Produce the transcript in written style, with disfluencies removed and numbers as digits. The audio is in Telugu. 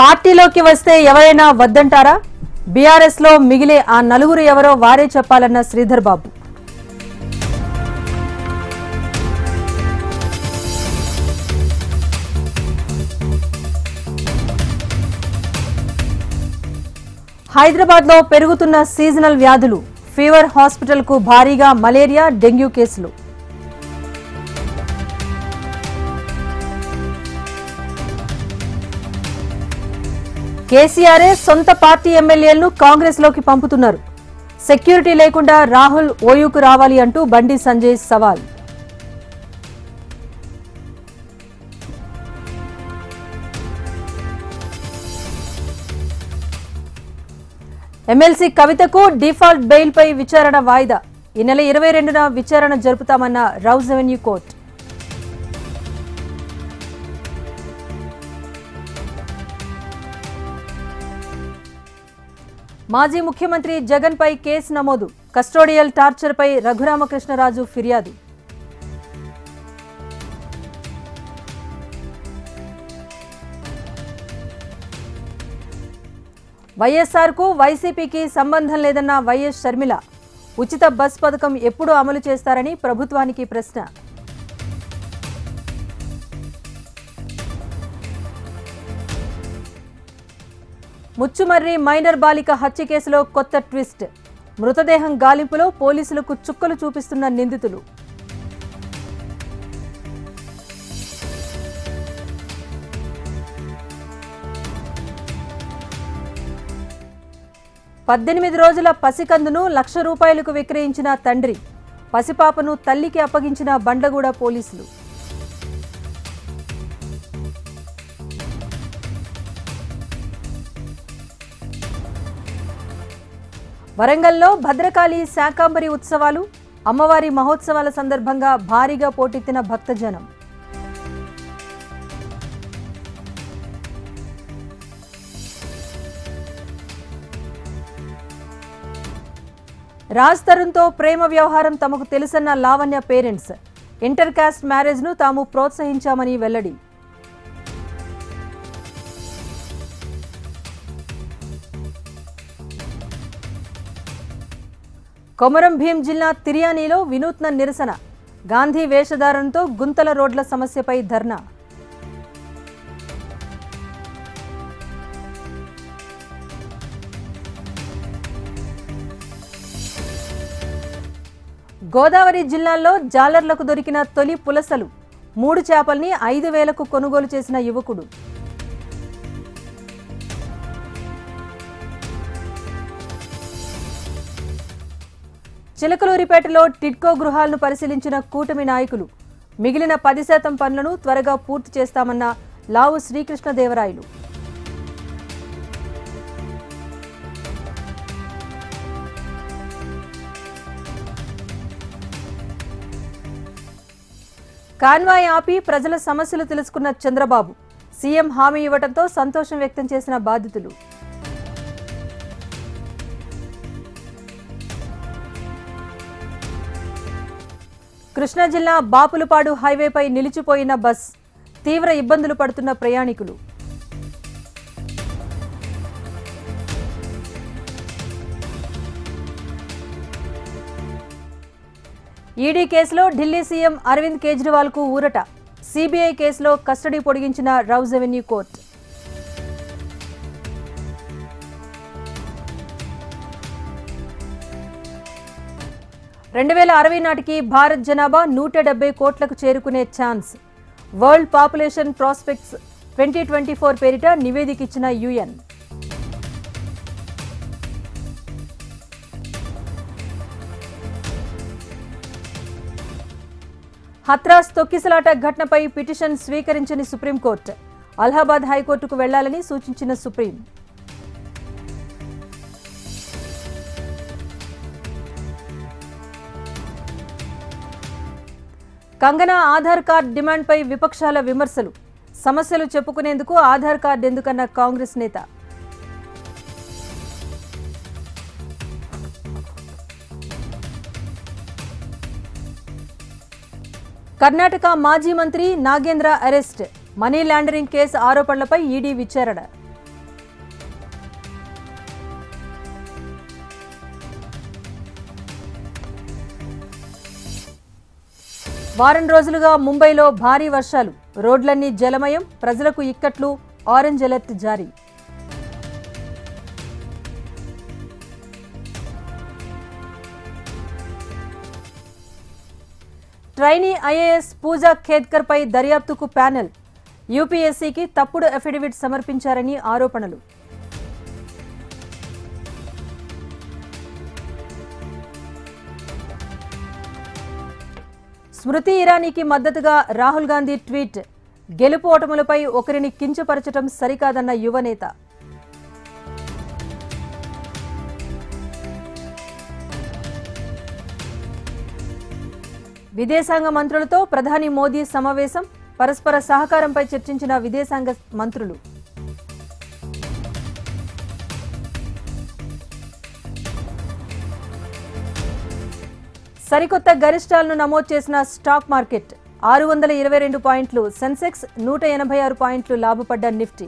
పార్టీలోకి వస్తే ఎవరైనా వద్దంటారా? బీఆర్ఎస్ లో మిగిలే ఆ నలుగురు ఎవరో వారే చెప్పాలన్న శ్రీధర్ బాబు. హైదరాబాద్ లో పెరుగుతున్న సీజనల్ వ్యాధులు, ఫీవర్ హాస్పిటల్ కు భారీగా మలేరియా, డెంగ్యూ కేసులు. కేసీఆర్ సొంత పార్టీ ఎమ్మెల్యేలను కాంగ్రెస్ లోకి పంపుతున్నారు. సెక్యూరిటీ లేకుండా రాహుల్ ఓయూకు రావాలి అంటూ బండి సంజయ్ సవాల్. ఎమ్మెల్సీ కవితకు డిఫాల్ట్ బెయిల్ పై విచారణ వాయిదా. ఈ నెల 22న విచారణ జరుపుతామన్న రౌజ్ అవెన్యూ కోర్టు. మాజీ ముఖ్యమంత్రి జగన్ పై కేసు నమోదు. కస్టోడియల్ టార్చర్ పై రఘురామకృష్ణరాజు ఫిర్యాదు. వైఎస్ఆర్ కు వైసీపీకి సంబంధం లేదన్న వైఎస్ షర్మిల. ఉచిత బస్ పథకం ఎప్పుడు అమలు చేస్తారని ప్రభుత్వానికి ప్రశ్న. ముచ్చుమర్రి మైనర్ బాలిక హత్య కేసులో కొత్త ట్విస్ట్. మృతదేహం గాలింపులో పోలీసులకు చుక్కలు చూపిస్తున్న నిందితులు. పద్దెనిమిది రోజుల పసికందును ₹1,00,000 విక్రయించిన తండ్రి. పసిపాపను తల్లికి అప్పగించిన బండ్లగూడ పోలీసులు. వరంగల్లో భద్రకాళి శాకాంబరి ఉత్సవాలు. అమ్మవారి మహోత్సవాల సందర్భంగా భారీగా పోటెత్తిన భక్తజనం. రాజ్ తరుణ్తో ప్రేమ వ్యవహారం తమకు తెలుసన్న Lavanya parents. Inter caste marriage ను తాము ప్రోత్సహించామని వెల్లడి. కొమరం భీం జిల్లా తిర్యానీలో వినూత్న నిరసన. గాంధీ వేషధారణతో గుంతల రోడ్ల సమస్యపై ధర్నా. గోదావరి జిల్లాల్లో జాలర్లకు దొరికిన తొలి పులసలు. 3 చేపల్ని 5,000కు కొనుగోలు చేసిన యువకుడు. చిలకలూరిపేటలో టిడ్కో గృహాలను పరిశీలించిన కూటమి నాయకులు. మిగిలిన 10% పనులను త్వరగా పూర్తి చేస్తామన్న లావు శ్రీకృష్ణదేవరాయలు. కాన్వాయ్ ఆపి ప్రజల సమస్యలు తెలుసుకున్న చంద్రబాబు. సీఎం హామీ ఇవ్వడంతో సంతోషం వ్యక్తం చేసిన బాధితులు. కృష్ణా జిల్లా బాపులపాడు హైవేపై నిలిచిపోయిన బస్. తీవ్ర ఇబ్బందులు పడుతున్న ప్రయాణికులు. ఈడీ కేసులో ఢిల్లీ సీఎం అరవింద్ కేజ్రీవాల్ కు ఊరట. సీబీఐ కేసులో కస్టడీ పొడిగించిన రౌజ్ అవెన్యూ కోర్టు. 2060 నాటికి భారత్ జనాభా 170 కోట్లకు చేరుకునే ఛాన్స్. వరల్డ్ పాపులేషన్ ప్రాస్పెక్ట్స్ 2024 పేరిట నివేదిక ఇచ్చిన యుఎన్. హత్రాస్ తొక్కిసలాట ఘటనపై పిటిషన్ స్వీకరించని సుప్రీంకోర్టు. అలహాబాద్ హైకోర్టుకు వెళ్లాలని సూచించిన సుప్రీం. కంగనా ఆధార్ కార్డు డిమాండ్పై విపక్షాల విమర్శలు. సమస్యలు చెప్పుకునేందుకు ఆధార్ కార్డు ఎందుకన్న కాంగ్రెస్ నేత. కర్ణాటక మాజీ మంత్రి Nagendra arrest. Money laundering case ఆరోపణలపై ఈడీ విచారణ. వారం రోజులుగా ముంబైలో భారీ వర్షాలు, రోడ్లన్నీ జలమయం, ప్రజలకు ఇక్కట్లు, ఆరెంజ్ అలర్ట్ జారీ. ట్రైనీ ఐఏఎస్ పూజా ఖేద్కర్ పై దర్యాప్తుకు ప్యానెల్, యూపీఎస్సీకి తప్పుడు అఫిడవిట్ సమర్పించారని ఆరోపణలు. స్మృతి ఇరానీకి మద్దతుగా రాహుల్ గాంధీ ట్వీట్, గెలుపు ఓటములపై ఒకరిని కించపరచడం సరికాదన్న యువనేత. విదేశాంగ మంత్రులతో ప్రధాని మోదీ సమావేశం, పరస్పర సహకారంపై చర్చించిన విదేశాంగ మంత్రులు. సరికొత్త గరిష్టాలను నమోదు చేసిన స్టాక్ మార్కెట్, 622 పాయింట్లు, సెన్సెక్స్ 186 పాయింట్లు లాభపడ్డ నిఫ్టీ.